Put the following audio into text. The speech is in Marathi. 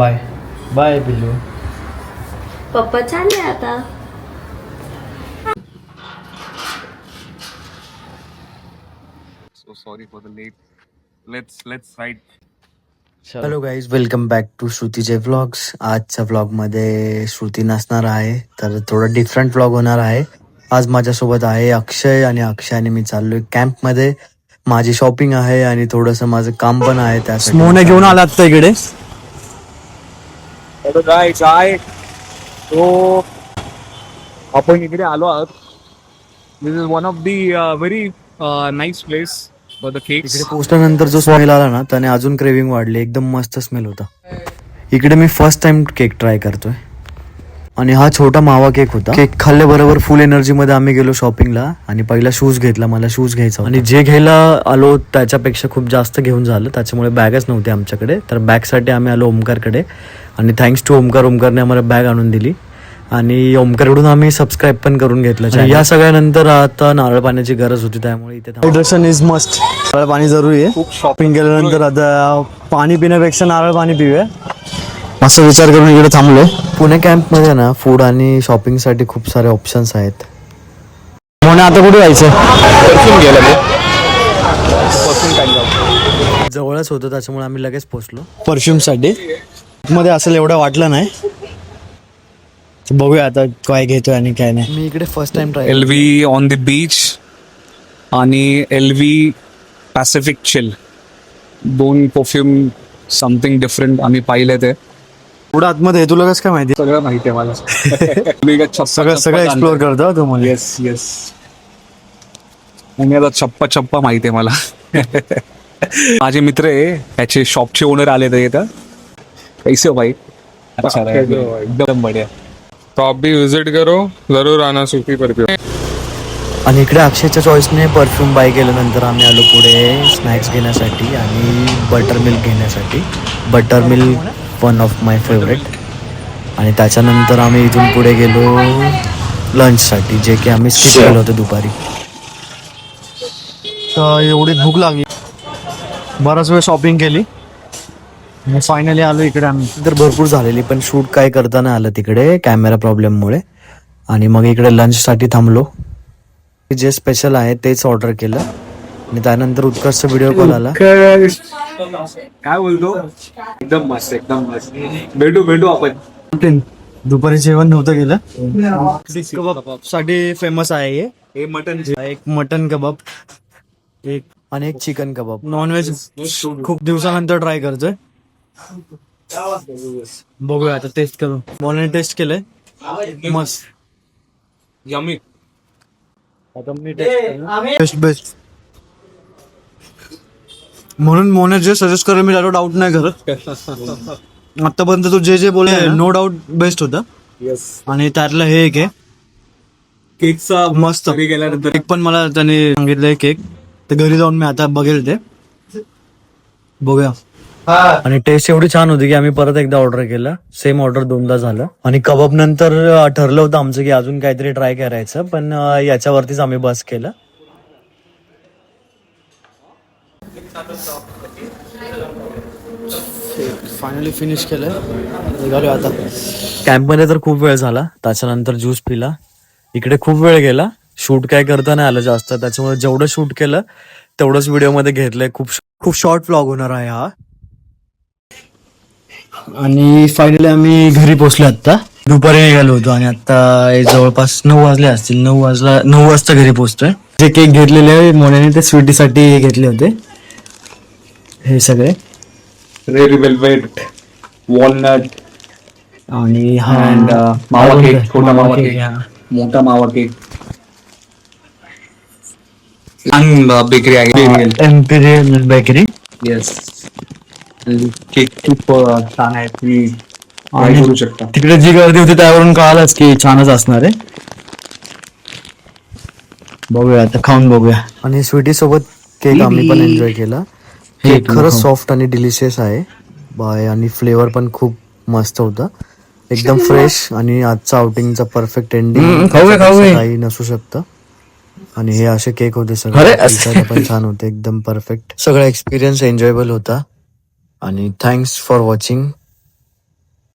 बाय बाय पिल्लू. पप्पा चालले आता. So sorry for the late. Let's ride. Hello guys, welcome back to श्रुतीचे व्लॉग्स. आजच्या व्लॉगमध्ये श्रुती नसणार आहे, तर थोडं डिफरंट व्लॉग होणार आहे. आज माझ्यासोबत आहे अक्षय, आणि अक्षय आणि मी चाललोय कॅम्पमध्ये. माझी शॉपिंग आहे आणि थोडंसं माझं काम पण आहे. त्यासाठी मोने घेऊन आलात तर इकडे. हॅलो काय तो आपण इकडे आलो आहोत. This is one of the very nice place for the cakes. इकडे पोहोचल्यानंतर जो स्मेल आला ना, त्याने अजून क्रेविंग वाढली. एकदम मस्त स्मेल होता. इकडे मी फर्स्ट टाइम केक ट्राय करतोय, आणि हा छोटा मावा केक होता. केक खाल्ल्याबरोबर फुल एनर्जी मध्ये आम्ही गेलो शॉपिंगला, आणि पहिला शूज घेतला. मला शूज घ्यायचा, आणि जे घ्यायला आलो त्याच्यापेक्षा खूप जास्त घेऊन झालं, त्याच्यामुळे बॅगच नव्हती आमच्याकडे. तर बॅगसाठी आम्ही आलो ओमकारकडे, आणि थँक्स टू ओमकारने आम्हाला बॅग आणून दिली. आणि ओमकारकडून आम्ही सबस्क्राईब पण करून घेतलं. या सगळ्यानंतर आता नारळ पाण्याची गरज होती, त्यामुळे इथे हायड्रेशन इज मस्ट. नारळ पाणी जरुरी आहे. खूप शॉपिंग केल्यानंतर आता पाणी पिण्यापेक्षा नारळ पाणी पिऊया असं विचार करून इकडे थांबलोय. पुणे कॅम्पमध्ये ना फूड आणि शॉपिंगसाठी खूप सारे ऑप्शन्स आहेत. म्हणून आता कुठे जायचं? जवळच होतं, त्याच्यामुळे आम्ही लगेच पोहोचलो परफ्यूमसाठी. मध्ये असेल एवढं वाटलं नाही. बघूया आता काय घेतोय आणि काय नाही. मी इकडे first time try. LV on the beach आणि LV पॅसिफिक चिल, दोन परफ्यूम समथिंग डिफरंट आम्ही पाहिले. ते पुढे आतमध्ये तुला कसं काय माहिती? सगळं माहिती आहे मला. सगळं एक्सप्लोर करतो तुम्हाला. येस आणि आता चप्पा माहिती आहे मला. माझे मित्र आहे, त्याचे शॉपचे ओनर आले तर इथं. कैसे हो भाई? अच्छा एकदम बढिया. तो आप भी विजिट करो, जरूर आना सूफी परफ्यूम. आणि इकडे अक्षयच्या चॉईसने परफ्यूम बाय केल्यानंतर आम्ही आलो पुढे स्नॅक्स घेण्यासाठी आणि बटर मिल्क घेण्यासाठी. Butter milk one of my favourite. आणि त्याच्यानंतर आम्ही इथून पुढे गेलो लंचसाठी, जे की आम्ही स्किप केलं होतं दुपारी. तर एवढी भूक लागली, बराच वेळ शॉपिंग केली, फायनली आलो इकडे आम्ही. तर भरपूर झालेली, पण शूट काय करता नाही आलं तिकडे कॅमेरा प्रॉब्लेममुळे. आणि मग इकडे लंचसाठी थांबलो. जे स्पेशल आहे तेच ऑर्डर केलं, आणि त्यानंतर उत्कर्षचा व्हिडिओ कॉल आला. काय बोलतो? एकदम मस्त भेटू आपण. दुपारी जेवण नव्हतं गेलं. कबाब साठी फेमस आहे हे. मटन, एक मटन कबाब, एक आणि एक चिकन कबाब. नॉनव्हेज खूप दिवसानंतर ट्राय करतोय. बघूया आता, टेस्ट करू. मोने टेस्ट केलंय, मस्त यम्मी. आता मी टेस्ट बेस्ट म्हणून मोने जे सजेस्ट करेल मी त्याला डाऊट नाही करत. आतापर्यंत तू जे बोलले नो डाऊट बेस्ट होतं. येस. आणि त्यातलं हे एक आहे केकचा मस्त. गेल्यानंतर केक पण मला त्याने सांगितलंय केक, तर घरी जाऊन मी आता बघेल ते. बघूया. आणि टेस्ट एवढी छान होती की आम्ही परत एकदा ऑर्डर केलं. सेम ऑर्डर दोनदा झालं. आणि कबाब नंतर ठरलं होतं आमचं की अजून काहीतरी ट्राय करायचं, पण याच्यावरतीच आम्ही बस केलं. फायनली फिनिश केलं, निघालो आता. कॅम्पमध्ये तर खूप वेळ झाला, त्याच्यानंतर ज्यूस पिला. इकडे खूप वेळ गेला, शूट काय करता नाही आलं जास्त, त्याच्यामुळे जेवढं शूट केलं तेवढंच व्हिडिओ मध्ये घेतलंय. खूप शॉर्ट व्लॉग होणार आहे हा. आणि फायनली आम्ही घरी पोहोचलो. आता दुपारी निघालो होतो, आणि आता जवळपास 9 वाजले असतील. 9 वाजता घरी पोहोचतोय. जे केक घेतलेले मोन्याने ते स्वीटीसाठी घेतले होते, हे सगळे रेड वेलवेट, वॉलनट आणि मावा केक, छोटा मावा केक, मोठा मावा केक. बेकरी आहे, एम्पिरियल बेकरी. येस. केक खूप छान आहे, तुम्ही ट्राय करू शकता. तिकडे जी गर्दी होती त्यावरून कळालंच की छानच असणार आहे. बघूया आता, खाऊन बघूया. आणि स्वीटी सोबत केक आम्ही पण एन्जॉय केला. केक खरंच सॉफ्ट आणि डिलिशियस आहे बाय, आणि फ्लेवर पण खूप मस्त होता, एकदम फ्रेश. आणि आजचा आउटिंगचा परफेक्ट एंडिंग काही नसू शकतं. आणि हे असे केक होते सगळे, पण छान होते, एकदम परफेक्ट. सगळा एक्सपिरियन्स एन्जॉयबल होता. आणि थँक्स फॉर वॉचिंग.